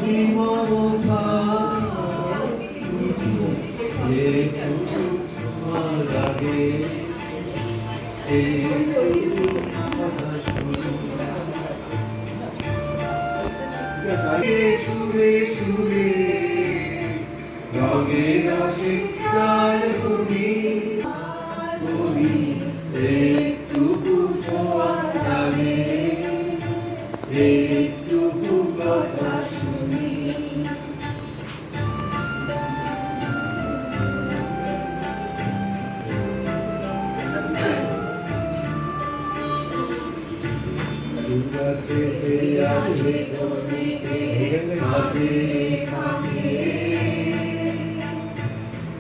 রুচি মমতা লাগে সুরে সুরে রঙে রসে চাল তুমি তুমি একটুকু ছোঁয়া লাগে একটুকু কথা শুনি গাছেতে আসে খাবে খাবে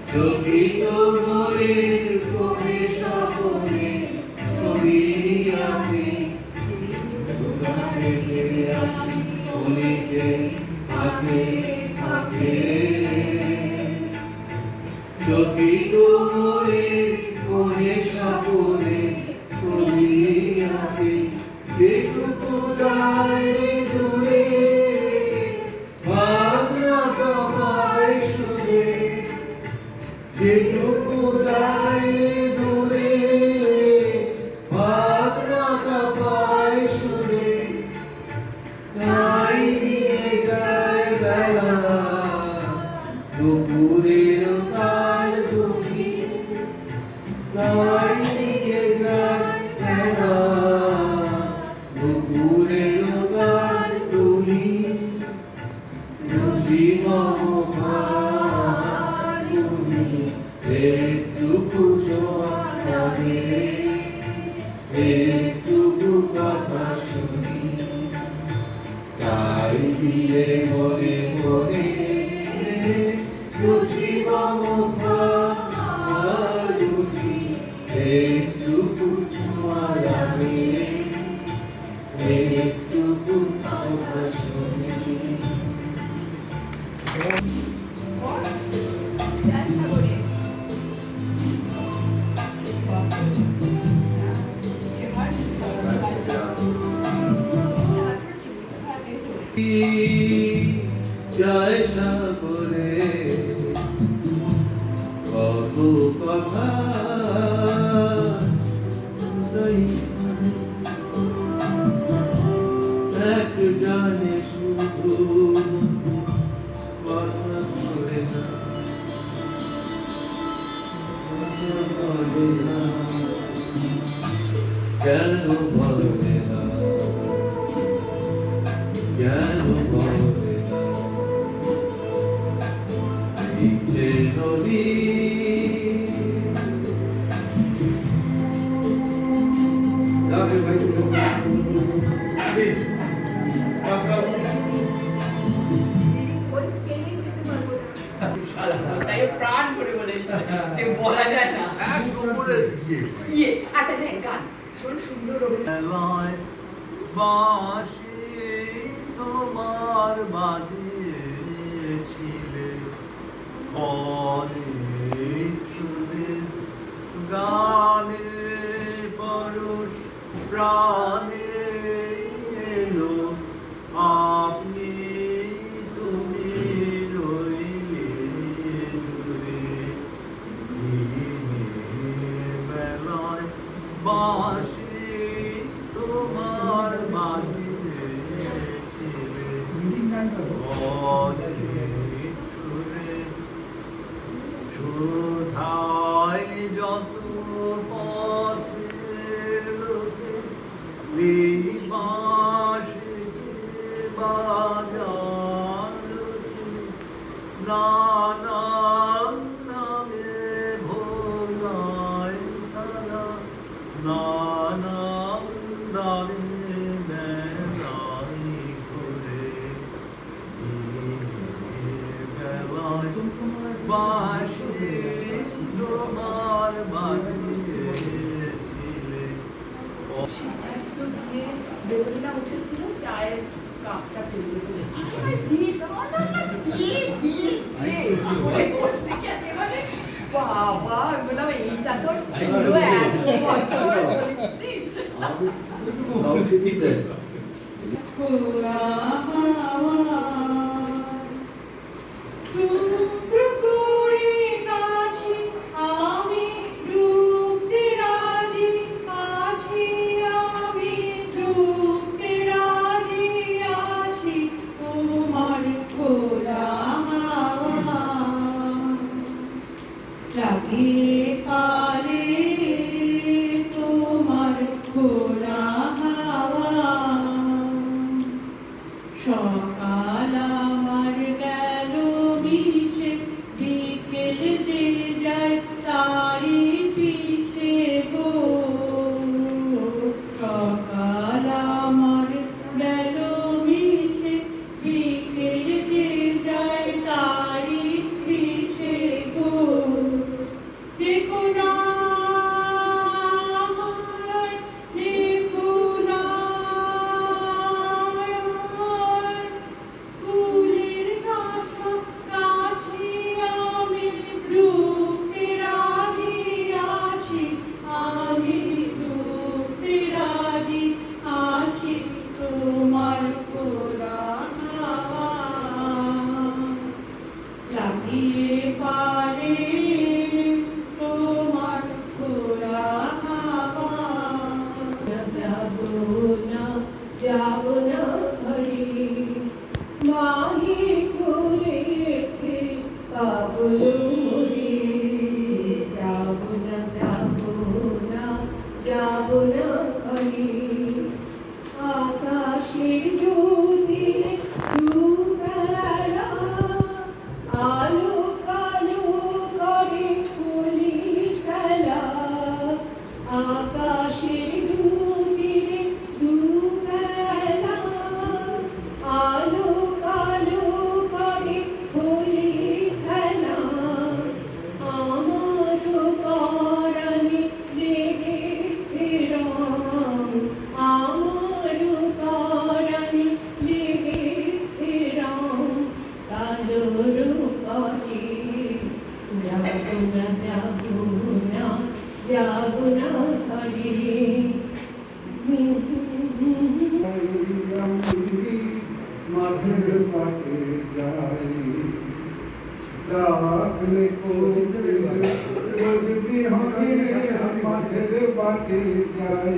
চকিত মনের কোণে স্বপনে ছবি আঁকে গাছেতে আসে অনেকে আঁকে আঁকে চকিত মনের কোণে স্বপনে ছবি আঁকে যেটুকু যায় দূরে ভাবনা কমায় সুরে যেটুকু যায় দূরে ভাবনা কমায় সুরে তাই নিয়ে যায় বেলা দুপুরের কাল তুমি তাই নিয়ে যায় বেলা দুপুরের গান তুলি রুচি মমতার তুমি একটুকু ছোঁয়া লাগে একটুকু কথা শুনি তাই দিয়ে মনে মনে রুচি মমতার তুমি একটুকু ছোঁয়া লাগে একটুকু কথা শুনি জয় সাগরে কত কথা এক জানে শুধু কথা বলে না কেন বলে না কেন বলে না নিচে নদী প্রাণ করে বলে যে বলা যায় না ইয়ে আচ্ছা দেখ গান শোন সুন্দর বাঁশি তোমার বাজিয়েছিলে অনেক সুরে গানে পরশ প্রাণে এলো আপনি তুমি রইলে দূরে দিনের বেলায় বাঁশি তোমার বাজিয়েছিলে অনেক সুরে সুধায় যত পথের লোকে এই বাঁশিকে বাজালো নানান নামে ভোলায় তারা নানান দামে বেলায় করে বেলায় বাঁশি তোমার বাজিয়েছিলে সিদ্ধার্থ দিয়ে দোলনা উঠেছিল চায়ের কাপটা ফেলবে বলে দিয়ে বাবা বললাম এইটা তো ছিল এক বছর বলেছিলি সকাল আমার গেল মিছে, বিকেল যে যায় তারি পিছে গো। সকাল আমার গেল মিছে, বিকেল যে যায় তারি পিছে গো। দেখো না আমার, দেখো না আমার, ফুলের কাছাকাছি আমি ঢুকতে রাজি আছি, আমি ঢুকতে রাজি আছি তোমার খোলা হাওয়া লাগিয়ে পারে তোমার খোলা হাওয়া। যাব না ঘরে, মাহি করেছে পাগল মরে। যাব না ঘরে, আকাশের জ্যোতির দুবেলা আলো কালো করে কলি খেলা। আকাশের জ্যোতির দুবেলা আলো কালো করে কলি খেলা। আমার পরাণে লেগেছে রং, আমার পরাণে লেগেছে রং কালো রূপে। যাব না ঘরে। মাঠের পাটে যাই, ডাকলে কোকিল রোজ বিহনে মাঠের পাটে যাই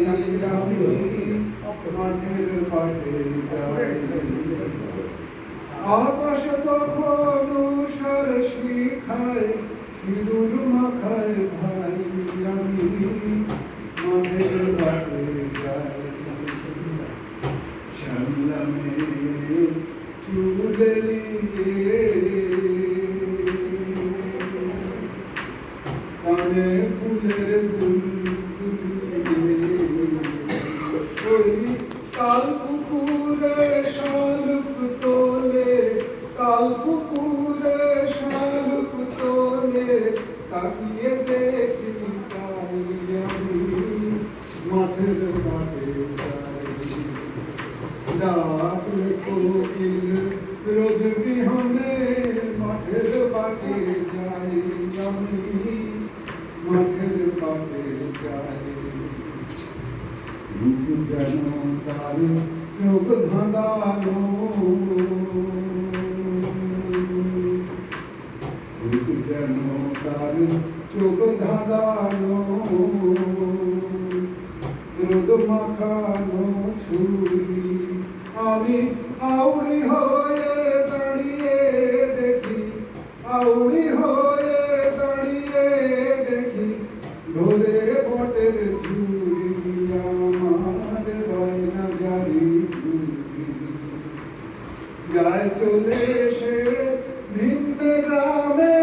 আমি, মাঠের পাটে যাই। আকাশ তখন উষার শিখায়, সিঁদুর মাখায় ভাই আমি, মাঠের পাটে যাই। শ্যামলা মেয়ে চুলেলিয়ে কানে ফুলের দুলদুলিয়ে, ওই কাল পুকুরে শালুক তোলে, কাল পুকুরে শালুক তোলে, তাকিয়ে দেখি তাই আমি, মাঠের পাটে যাই। ডাকলে কোকিল রোজ বিহনে মাঠের পাটে যাই আমি, মাঠের পাটে যাই। রূপ যেন তার চোখ ধাঁধানো, রূপ যেন তার চোখ ধাঁধানো, রোদ মাখানো ছুরি। আমি আউড়ি হয়ে দাঁড়িয়ে দেখি, আউড়ি হয়ে দাঁড়িয়ে দেখি, ধরে বটের ঝুড়ি আমার গয়না জারি ঝুড়ি। যায় চলে সে ভিন্ন গ্রামে,